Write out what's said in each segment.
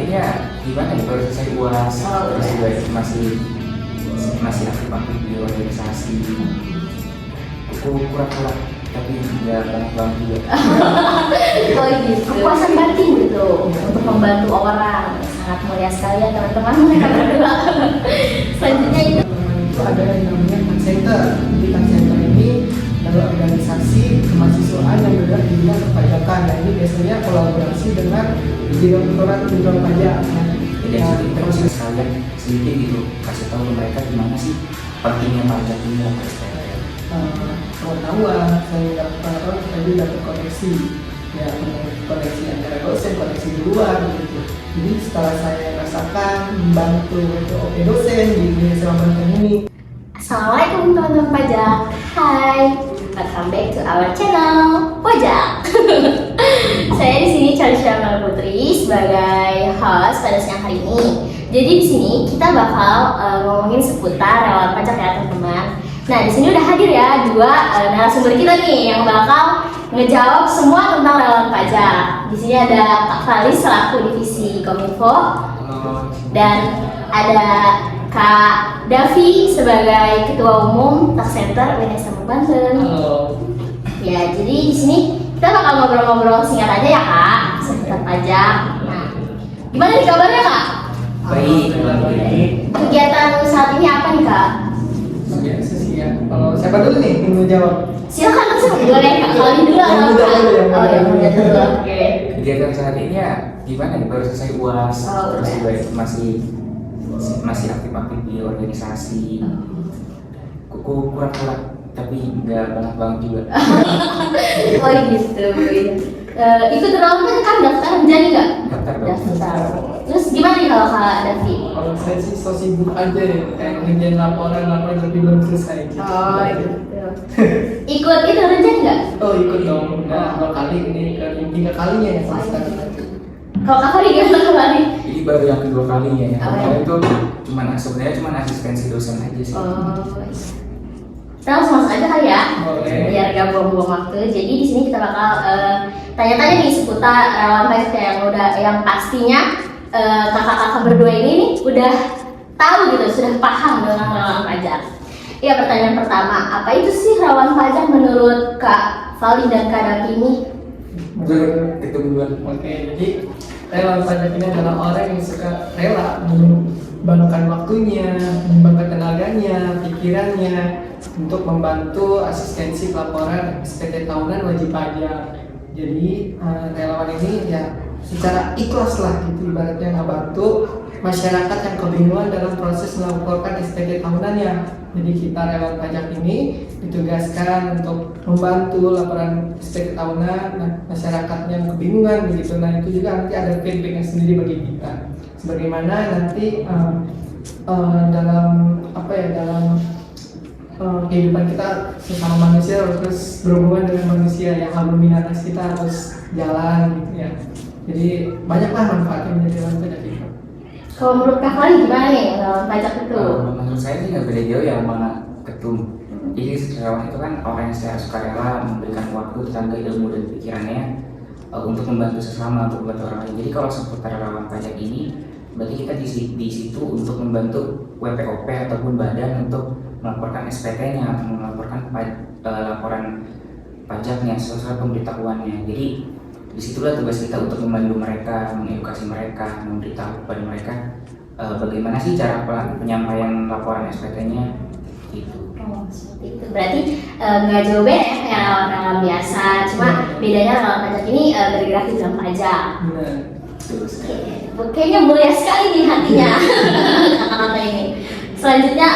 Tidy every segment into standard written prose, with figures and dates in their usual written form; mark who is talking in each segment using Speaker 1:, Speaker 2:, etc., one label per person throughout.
Speaker 1: saatnya gimana ya, baru selesai UAS terus juga masih aktif di organisasi. Aku kurang tapi nggak banget juga.
Speaker 2: Oh gitu, kepuasan batin gitu untuk membantu orang, sangat mulia sekali ya teman-teman mereka berdua. Selanjutnya itu
Speaker 3: ada yang namanya Tech Center. Di Tech Center ini adalah organisasi kemahasiswaan yang bergerak di bidang perpajakan. Nah, ini biasanya kolaborasi dengan direktorat jenderal pajak.
Speaker 1: Jadi kita bisa sekalian sedikit gitu kasih tahu ke mereka gimana sih pentingnya pajak ini untuk SPT.
Speaker 3: Pengetahuan saya dapat tadi dapat koneksi ya, koneksi antara dosen, koneksi di luar gitu. Jadi setelah saya rasakan membantu untuk OP dosen di Indonesia Banten ini.
Speaker 2: Assalamualaikum teman-teman pajak. Hai, welcome back to our channel Pajak. Saya di sini Charlie Putri sebagai host pada siang hari ini. Jadi di sini kita bakal ngomongin seputar relawan pajak ya teman-teman. Nah di sini udah hadir ya dua narasumber kita nih yang bakal ngejawab semua tentang relawan pajak. Di sini ada Kak Fali selaku divisi Kominfo dan ada Kak Davi sebagai Ketua Umum Tech Center UNS Banten.
Speaker 3: Halo.
Speaker 2: Ya, jadi di sini kita bakal ngobrol-ngobrol singkat aja ya Kak, seputar pajak. Nah, gimana nih kabarnya Kak?
Speaker 1: Baik.
Speaker 2: Kegiatan saat ini apa nih Kak?
Speaker 3: Biasa sih ya. Kalau siapa dulu nih yang mau jawab?
Speaker 2: Silakan langsung boleh Kak Fali dulu.
Speaker 3: Yang muda dulu, yang muda.
Speaker 2: Oh, yang muda dulu. Oke.
Speaker 1: Kegiatan saat ini ya gimana ya, baru selesai UAS terus juga masih aktif di organisasi. Kuku kurang tapi nggak banget juga.
Speaker 2: Oh gitu. Ikut relawan kan daftar jadi nggak?
Speaker 1: Daftar dong.
Speaker 2: Daftar. Terus gimana nih kalau Kak Davi?
Speaker 3: Kalau saya sih so sibuk aja ya, kayak ngerjain laporan tapi belum selesai gitu.
Speaker 2: Oh gitu. Ikut itu rencana nggak?
Speaker 3: Oh ikut dong, udah 2 kali ini ke 3 kalinya ya semester.
Speaker 2: Kalau Kak Fali gimana Kak Fali?
Speaker 1: Ini baru yang kedua kalinya ya.
Speaker 2: Oh,
Speaker 1: Kemarin itu sebenarnya cuma asistensi dosen aja sih.
Speaker 2: Oh, kita langsung masuk aja kali ya,
Speaker 3: Boleh.
Speaker 2: biar gak buang-buang waktu. Jadi di sini kita bakal tanya-tanya nih seputar relawan pajak yang pastinya kakak-kakak berdua ini nih udah tahu gitu, sudah paham dengan relawan pajak. Ya pertanyaan pertama, apa itu sih relawan pajak menurut Kak Fali dan Kak Davi ini?
Speaker 1: Itu duluan.
Speaker 3: Oke, jadi relawan pajak ini adalah orang yang suka rela menyumbangkan waktunya, menyumbangkan tenaganya, pikirannya untuk membantu asistensi pelaporan SPT tahunan wajib pajak. Jadi relawan ini ya secara ikhlas lah gitu, ibaratnya ngebantu masyarakat yang kebingungan dalam proses melaporkan SPT tahunannya. Jadi kita relawan pajak ini ditugaskan untuk membantu laporan SPT tahunan masyarakat yang kebingungan begitu. Nah itu juga nanti ada feedbacknya sendiri bagi kita. Sebagaimana nanti dalam kehidupan kita sesama manusia harus berhubungan dengan manusia yang harmonitas kita harus jalan gitu ya. Jadi banyaklah manfaatnya menjadi relawan pajak itu.
Speaker 2: Kalau menurut Kak Fali gimana nih relawan pajak itu?
Speaker 1: Menurut saya sih nggak beda jauh ya sama ketum. Jadi relawan itu kan orang yang secara sukarela memberikan waktu, tenaga, ilmu dan pikirannya untuk membantu sesama, untuk membantu orang lain. Jadi kalau seputar relawan pajak ini, berarti kita di situ untuk membantu WPOP ataupun badan untuk melaporkan SPT-nya, atau melaporkan laporan pajaknya sesuai pemberitahuannya. Jadi disitulah tugas kita untuk membantu mereka, mengedukasi mereka, memberitahu kepada mereka bagaimana sih cara penyampaian laporan SPT-nya gitu.
Speaker 2: Oh, seperti itu. Berarti nggak jauh beda ya kayak relawan biasa, cuma bedanya relawan pajak ini bergerak di bidang pajak.
Speaker 3: Benar.
Speaker 2: Kayaknya mulia sekali nih hatinya kata-kata ini. Selanjutnya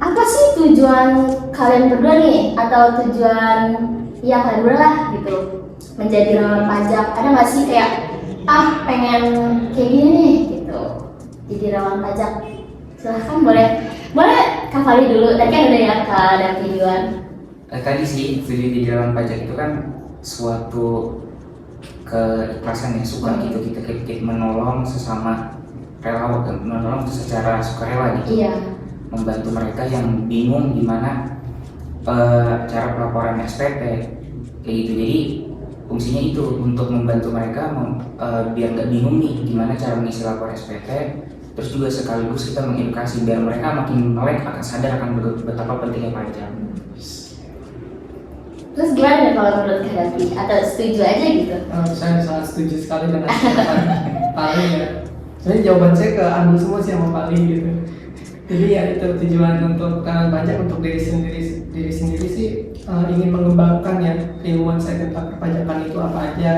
Speaker 2: apa sih tujuan kalian berdua nih, atau tujuan ya kalian berdua lah gitu menjadi relawan pajak? Ada nggak sih kayak pengen kayak gini nih gitu jadi relawan pajak? Silahkan boleh Kak Fali dulu. Tadi kan udah ya Kak Davi duluan.
Speaker 1: Tadi sih jadi relawan pajak itu kan suatu keikhlasan yang suka gitu, kita menolong sesama relawan, menolong secara sukarela gitu.
Speaker 2: Iya.
Speaker 1: Membantu mereka yang bingung gimana cara pelaporan SPT kayak gitu. Jadi fungsinya itu untuk membantu mereka biar nggak bingung nih gimana cara mengisi laporan SPT, terus juga sekaligus kita mengedukasi biar mereka makin melek akan sadar akan betapa pentingnya pajak.
Speaker 2: Terus gimana nih kalau menurut Kak Davi? Atau setuju aja gitu?
Speaker 3: Saya sangat setuju sekali dengan jawaban paling ya. Sebenarnya jawaban saya ke ambil semua sih sama paling gitu. Jadi ya itu tujuan untuk pajak untuk diri sendiri sih ingin mengembangkan ya keilmuan saya tentang perpajakan itu apa aja.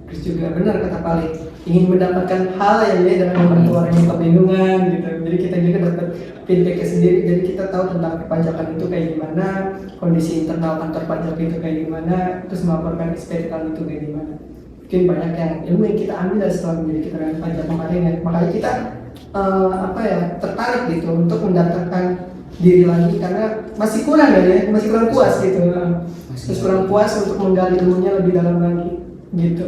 Speaker 3: Terus juga benar kata paling ingin mendapatkan hal yang beda dengan membantu orang yang kebingungan gitu. Jadi kita juga dapat feedback sendiri. Jadi kita tahu tentang perpajakan itu kayak gimana, kondisi internal kantor pajak itu kayak gimana, terus melaporkan SPT itu kayak gimana. Mungkin banyak yang ilmu yang kita ambil dari setelah menjadi keterangan pajak kemarin ya. Makanya kita tertarik gitu untuk mendaftarkan diri lagi karena masih kurang masih kurang puas gitu. Terus kurang puas untuk menggali ilmunya lebih dalam lagi gitu.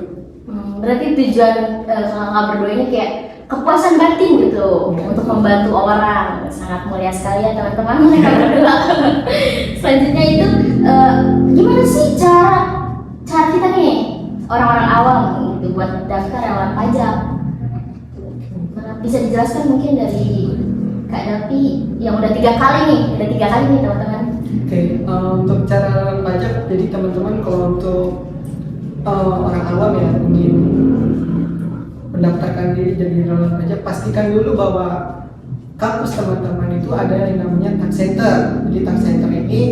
Speaker 2: Berarti tujuan kakak berdua ini kayak kepuasan batin gitu untuk membantu orang. Sangat mulia sekali ya teman-teman mereka berdua. Selanjutnya itu gimana sih cara kita nih orang-orang awam gitu buat daftar relawan pajak? Bisa dijelaskan mungkin dari Kak Davi yang udah 3 kali nih teman-teman.
Speaker 3: Oke, untuk cara relawan pajak, jadi teman-teman kalau untuk orang awam ya ingin mendaftarkan diri jadi relawan pajak, pastikan dulu bahwa kampus teman-teman itu ada yang namanya tax center. Jadi tax center ini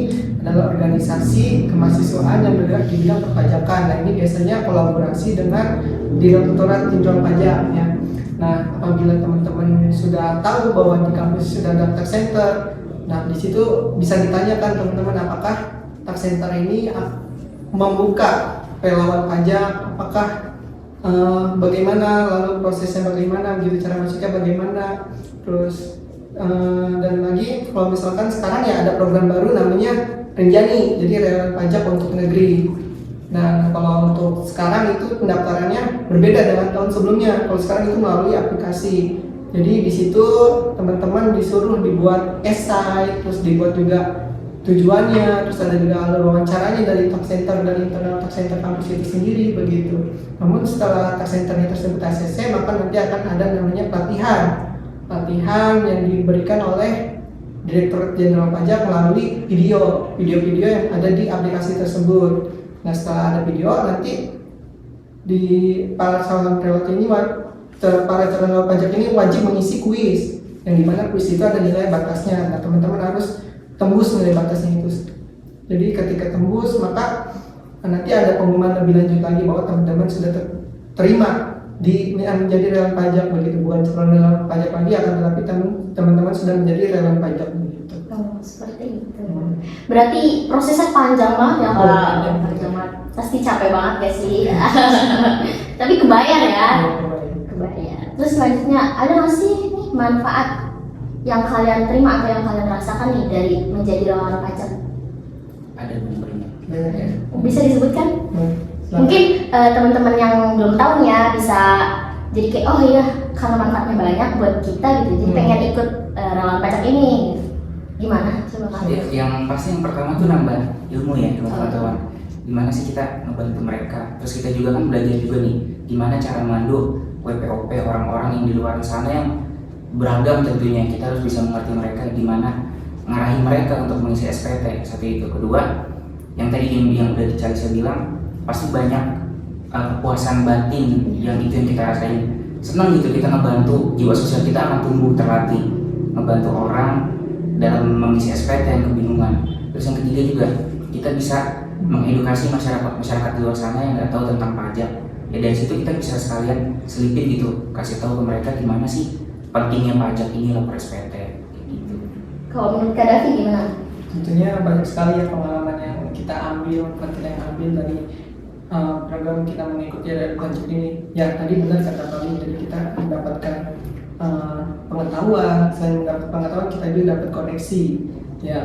Speaker 3: adalah organisasi kemahasiswaan yang bergerak di bidang perpajakan. Nah ini biasanya kolaborasi dengan Direktorat Jenderal Pajak ya. Nah apabila teman-teman sudah tahu bahwa di kampus sudah ada tax center, nah di situ bisa ditanyakan teman-teman apakah tax center ini membuka relawan pajak, apakah bagaimana, lalu prosesnya bagaimana, begitu cara masuknya bagaimana, terus dan lagi kalau misalkan sekarang ya ada program baru namanya Renjani, jadi relawan pajak untuk negeri. Nah kalau untuk sekarang itu pendaftarannya berbeda dengan tahun sebelumnya. Kalau sekarang itu melalui aplikasi. Jadi di situ teman-teman disuruh dibuat esai, terus dibuat juga tujuannya, terus ada juga alur wawancaranya dari tax center, dari internal tax center kampus itu sendiri begitu. Namun setelah tax centernya tersebut ACC, maka nanti akan ada namanya pelatihan yang diberikan oleh Direktorat Jenderal Pajak melalui video-video yang ada di aplikasi tersebut. Nah setelah ada video nanti di para calon pajak ini wajib mengisi kuis, yang dimana kuis itu ada nilai batasnya. Nah teman-teman harus tembus nilai batasnya itu. Jadi ketika tembus maka nanti ada pengumuman lebih lanjut lagi bahwa teman-teman sudah terima menjadi relawan pajak begitu, bukan calon relawan pajak lagi, akan tetapi teman-teman sudah menjadi relawan pajak begitu.
Speaker 2: Oh, seperti itu. Berarti prosesnya panjang banget ya Kak. Panjang banget. Pasti capek banget gak sih? Tapi kebayar ya. Kebayar. Terus selanjutnya ada nggak sih nih manfaat yang kalian terima atau yang kalian rasakan nih dari menjadi relawan pajak?
Speaker 1: Ada banyak.
Speaker 2: Bisa disebutkan? Mungkin teman-teman yang belum tahu nih ya bisa jadi kayak oh iya karena manfaatnya banyak buat kita gitu, jadi pengen ikut relawan pajak ini. Gimana? Coba kalian.
Speaker 1: Yang pasti yang pertama tuh nambah ilmu ya, pengetahuan. Gimana sih kita ngebantu mereka? Terus kita juga kan belajar juga nih, gimana cara memandu WPOP orang-orang yang di luar sana yang beragam tentunya. Kita harus bisa mengerti mereka, gimana ngarahin mereka untuk mengisi SPT. Satu itu. Kedua, yang tadi yang udah dicari saya bilang, pasti banyak kepuasan batin yang itu yang kita rasain. Senang gitu kita ngebantu, jiwa sosial kita akan tumbuh terlatih ngebantu orang dalam mengisi SPT yang kebingungan. Terus yang ketiga juga kita bisa mengedukasi masyarakat di luar sana yang nggak tahu tentang pajak. Ya dari situ kita bisa sekalian selipin gitu, kasih tahu ke mereka gimana sih pentingnya pajak ini lapor SPT gitu.
Speaker 2: Kalau menurut Kak Davi gimana?
Speaker 3: Tentunya banyak sekali ya pengalaman yang kita ambil dari program kita mengikuti dari pajak ini. Ya tadi benar kata Pak, jadi kita mendapatkan pengetahuan. Selain mendapat pengetahuan, kita juga dapat koneksi, ya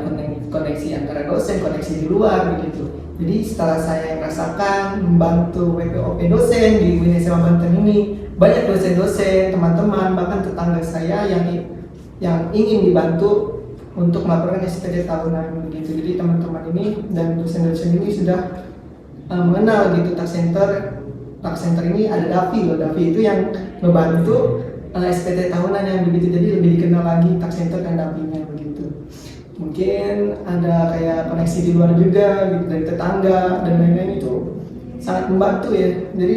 Speaker 3: koneksi antara dosen, koneksi di luar begitu. Jadi setelah saya rasakan membantu WPOP dosen di UIN Banten ini, banyak dosen-dosen, teman-teman, bahkan tetangga saya yang ingin dibantu untuk melaporkan SPT tahunan begitu. Jadi teman-teman ini dan dosen-dosen ini sudah mengenal gitu tax center ini ada Davi loh. Davi itu yang membantu SPT tahunan yang begitu, jadi lebih dikenal lagi tax center dan Davinya begitu. Mungkin ada kayak koneksi di luar juga gitu dari tetangga dan lain-lain, itu sangat membantu ya. Jadi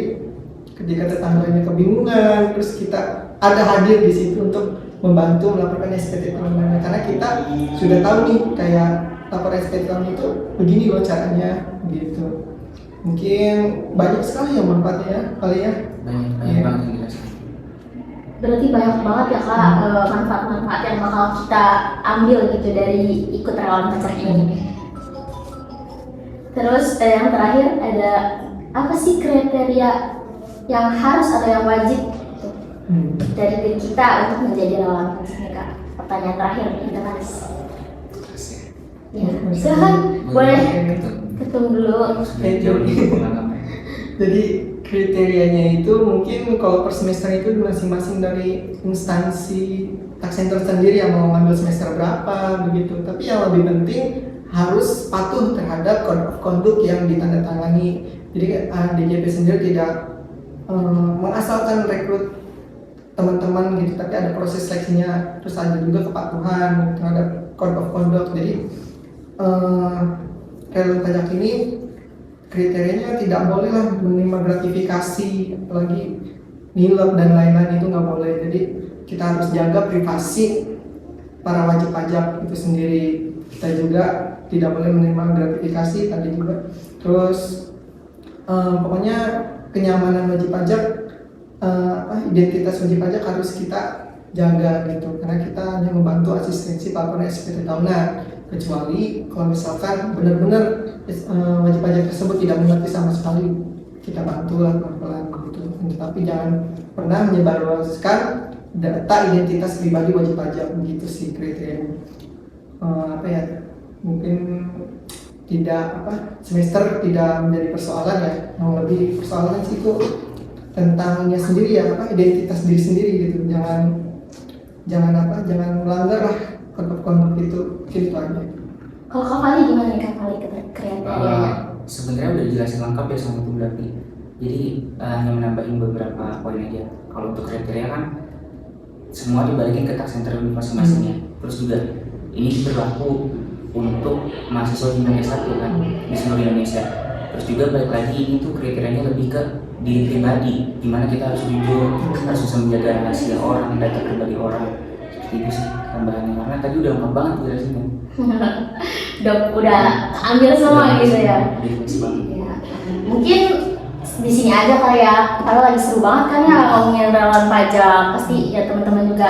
Speaker 3: ketika tetangganya kebingungan, terus kita ada hadir di situ untuk membantu melaporkan SPT tahunan, karena kita sudah tahu nih kayak lapor SPT tahunan itu begini loh caranya gitu. Mungkin banyak sekali yang manfaatnya ya kali ya.
Speaker 1: Banyak banget yang dirasakan.
Speaker 2: Berarti banyak banget ya Kak manfaat-manfaat yang bakal kita ambil gitu dari ikut relawan pajak ini. Terus yang terakhir ada apa sih kriteria yang harus atau yang wajib gitu, dari diri kita untuk menjadi relawan pajak ini Kak? Pertanyaan terakhir kita Mas. Ya, silakan boleh ketum dulu.
Speaker 3: Jadi kriterianya itu mungkin kalau per semester itu masing-masing dari instansi tax center sendiri yang mau ngambil semester berapa begitu. Tapi yang lebih penting harus patuh terhadap code of conduct yang ditandatangani. Jadi DJP sendiri tidak mengasalkan rekrut teman-teman gitu, tapi ada proses seleksinya, terus ada juga kepatuhan terhadap code of conduct. Jadi relawan pajak ini kriterianya tidak boleh lah menerima gratifikasi, apalagi nilep dan lain-lain, itu nggak boleh. Jadi kita harus jaga privasi para wajib pajak itu sendiri. Kita juga tidak boleh menerima gratifikasi tadi juga. Terus pokoknya kenyamanan wajib pajak, identitas wajib pajak harus kita jaga gitu, karena kita hanya membantu asistensi pelaporan SPT tahunan. Kecuali kalau misalkan benar-benar wajib pajak tersebut tidak mengerti sama sekali, kita bantulah pelan-pelan gitu. Tapi jangan pernah menyebarluaskan data identitas pribadi wajib pajak, begitu sih kriterianya. Mungkin tidak semester tidak menjadi persoalan ya, yang lebih persoalan sih itu tentangnya sendiri ya, identitas diri sendiri gitu. Jangan melanggar lah kode itu, mungkin itu aja.
Speaker 2: Kalau Kak Fali gimana nih Kak Fali kriterianya?
Speaker 1: Sebenarnya udah dijelasin lengkap ya sama Bung Davi. Jadi hanya menambahin beberapa poin aja. Kalau untuk kriteria kan semua dibalikin ke tax center masing-masingnya. Terus juga ini berlaku untuk mahasiswa di Indonesia tuh kan, di seluruh Indonesia. Terus juga balik lagi ini tuh kriterianya lebih ke diri pribadi, dimana kita harus jujur, harus bisa menjaga rahasia orang, data pribadi orang. Seperti itu sih tambahannya, karena tadi udah lengkap banget jelasinnya.
Speaker 2: udah ambil semua gitu ya.
Speaker 1: Ya.
Speaker 2: Mungkin di sini aja kali ya, karena lagi seru banget kan ya ngomongin relawan pajak. Pasti ya teman-teman juga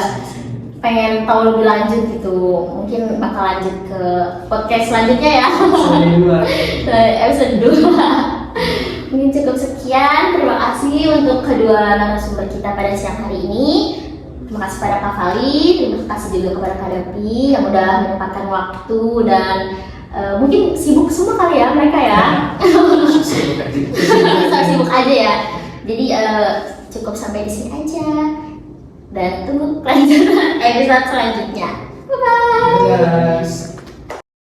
Speaker 2: pengen tahu lebih lanjut gitu. Mungkin bakal lanjut ke podcast selanjutnya ya. Episode 2. Mungkin cukup sekian. Terima kasih untuk kedua narasumber kita pada siang hari ini. Terima kasih pada Kak Fali, terima kasih juga kepada Kak Davi yang udah menyempatkan waktu dan mungkin sibuk semua kali ya mereka ya. Sibuk aja ya. Jadi cukup sampai di sini aja dan tunggu kelanjutan episode selanjutnya. Bye bye.